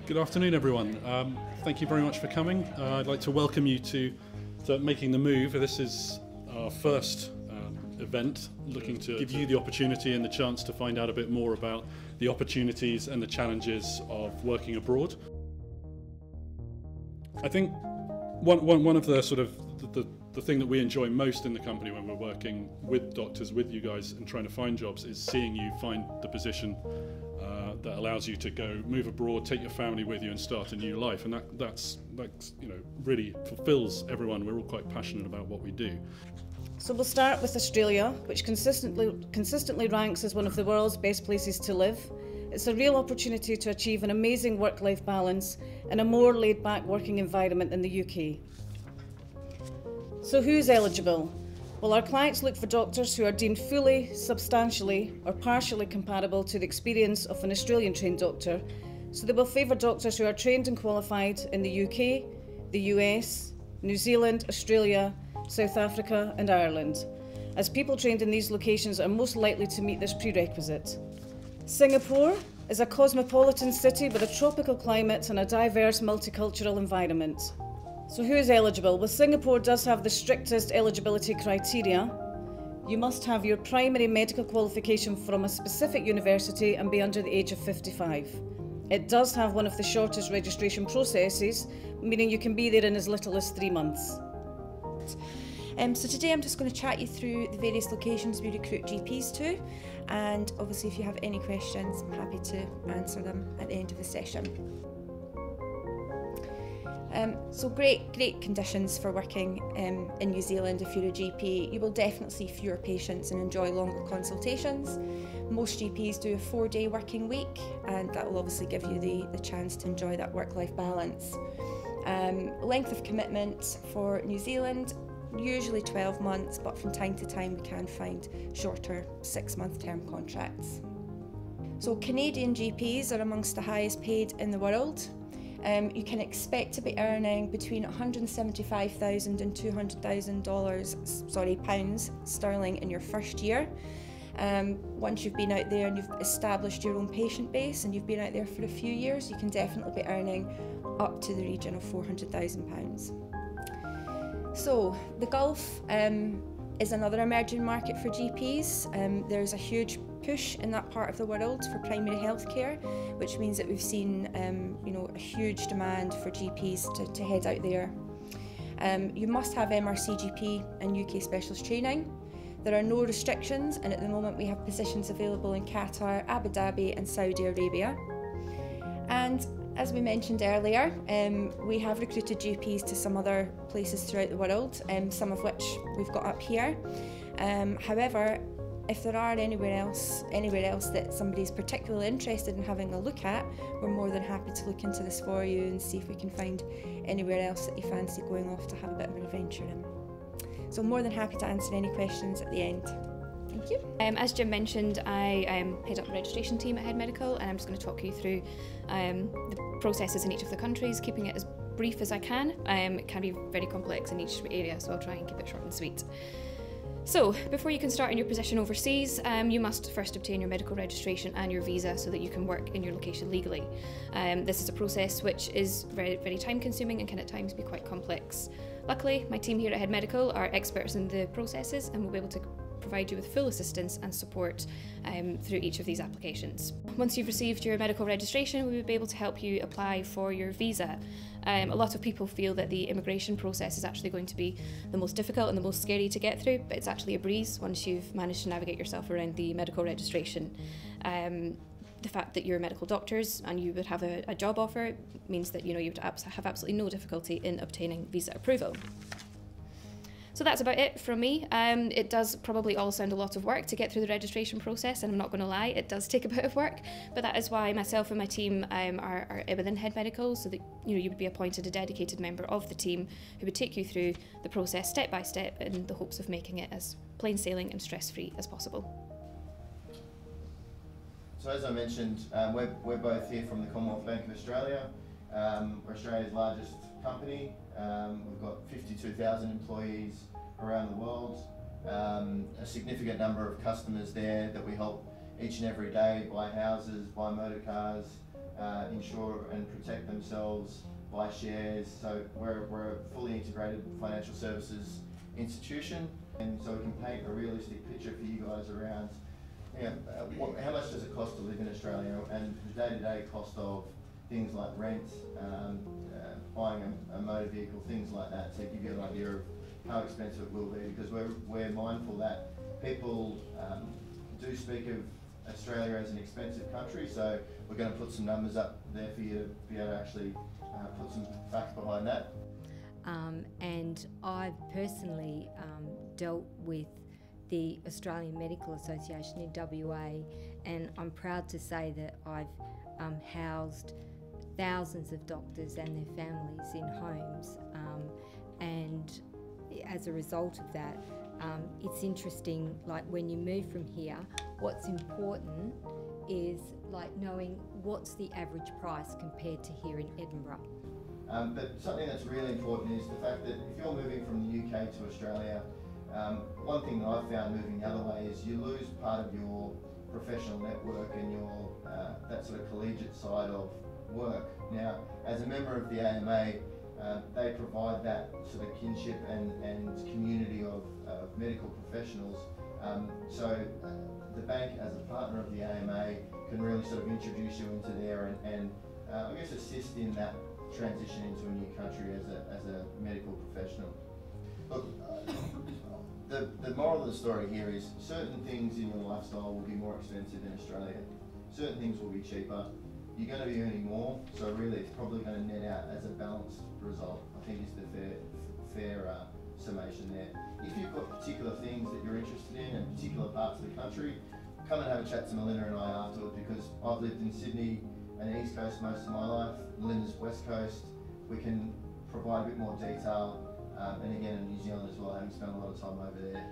Good afternoon, everyone. Thank you very much for coming. I'd like to welcome you to Making the Move. This is our first event, looking to give you the opportunity and the chance to find out a bit more about the opportunities and the challenges of working abroad. I think one of the sort of the thing that we enjoy most in the company when we're working with doctors, with you guys, and trying to find jobs is seeing you find the position that allows you to go move abroad, take your family with you, and start a new life. And that's really fulfills everyone. We're all quite passionate about what we do. So we'll start with Australia, which consistently ranks as one of the world's best places to live. It's a real opportunity to achieve an amazing work-life balance and a more laid-back working environment than the UK. So who's eligible? Well, our clients look for doctors who are deemed fully, substantially or partially comparable to the experience of an Australian-trained doctor. So they will favour doctors who are trained and qualified in the UK, the US, New Zealand, Australia, South Africa and Ireland, as people trained in these locations are most likely to meet this prerequisite. Singapore is a cosmopolitan city with a tropical climate and a diverse multicultural environment. So who is eligible? Well, Singapore does have the strictest eligibility criteria. You must have your primary medical qualification from a specific university and be under the age of 55. It does have one of the shortest registration processes, meaning you can be there in as little as 3 months. So today I'm just going to chat you through the various locations we recruit GPs to, and obviously if you have any questions I'm happy to answer them at the end of the session. So great conditions for working in New Zealand if you're a GP. You will definitely see fewer patients and enjoy longer consultations. Most GPs do a 4-day working week, and that will obviously give you the chance to enjoy that work-life balance. Length of commitment for New Zealand, usually 12 months, but from time to time we can find shorter 6-month term contracts. So Canadian GPs are amongst the highest paid in the world. You can expect to be earning between $175,000 and $200,000 pounds sterling in your first year. Once you've been out there and you've established your own patient base and you've been out there for a few years, you can definitely be earning up to the region of £400,000. So the Gulf is another emerging market for GPs. There's a huge push in that part of the world for primary health care, which means that we've seen a huge demand for GPs to head out there. You must have MRCGP and UK specialist training. There are no restrictions, and at the moment we have positions available in Qatar, Abu Dhabi and Saudi Arabia. And as we mentioned earlier, we have recruited GPs to some other places throughout the world, some of which we've got up here. However, if there are anywhere else that somebody's particularly interested in having a look at, we're more than happy to look into this for you and see if we can find anywhere else that you fancy going off to have a bit of an adventure in. So I'm more than happy to answer any questions at the end. Thank you. As Jim mentioned, I head up the registration team at Head Medical, and I'm just going to talk you through the processes in each of the countries, keeping it as brief as I can. It can be very complex in each area, so I'll try and keep it short and sweet. So, before you can start in your position overseas, you must first obtain your medical registration and your visa so that you can work in your location legally. This is a process which is very, very time consuming and can at times be quite complex. Luckily, my team here at Head Medical are experts in the processes and will be able to provide you with full assistance and support through each of these applications. Once you've received your medical registration, we will be able to help you apply for your visa. A lot of people feel that the immigration process is actually going to be the most difficult and the most scary to get through, but it's actually a breeze once you've managed to navigate yourself around the medical registration. The fact that you're medical doctors and you would have a job offer means that you would have absolutely no difficulty in obtaining visa approval. So that's about it from me. It does probably all sound a lot of work to get through the registration process, and I'm not going to lie, it does take a bit of work, but that is why myself and my team are within Head Medical, so that you would be appointed a dedicated member of the team who would take you through the process step by step in the hopes of making it as plain sailing and stress-free as possible. So as I mentioned, we're both here from the Commonwealth Bank of Australia. We're Australia's largest company. We've got 52,000 employees around the world, a significant number of customers there that we help each and every day buy houses, buy motor cars, insure and protect themselves, buy shares. So we're a fully integrated financial services institution, and so we can paint a realistic picture for you guys around how much does it cost to live in Australia, and the day-to-day cost of things like rent, buying a motor vehicle, things like that, to give you an idea of how expensive it will be, because we're mindful that people do speak of Australia as an expensive country, so we're going to put some numbers up there for you to be able to actually put some facts behind that. And I've personally dealt with the Australian Medical Association in WA, and I'm proud to say that I've housed thousands of doctors and their families in homes, and as a result of that, it's interesting, like when you move from here, what's important is like knowing what's the average price compared to here in Edinburgh. But something that's really important is the fact that if you're moving from the UK to Australia, one thing that I've found moving the other way is you lose part of your professional network and your that sort of collegiate side of work. Now, as a member of the AMA, they provide that sort of kinship and community of medical professionals. So the bank, as a partner of the AMA, can really sort of introduce you into there and I guess assist in that transition into a new country as a medical professional. Look, the moral of the story here is certain things in your lifestyle will be more expensive in Australia. Certain things will be cheaper. You're going to be earning more, so really it's probably going to net out as a balanced result, I think is the fair summation there. If you've got particular things that you're interested in particular parts of the country, come and have a chat to Melinda and I afterwards, because I've lived in Sydney and East Coast most of my life, Melinda's West Coast. We can provide a bit more detail, and again in New Zealand as well, having spent a lot of time over there.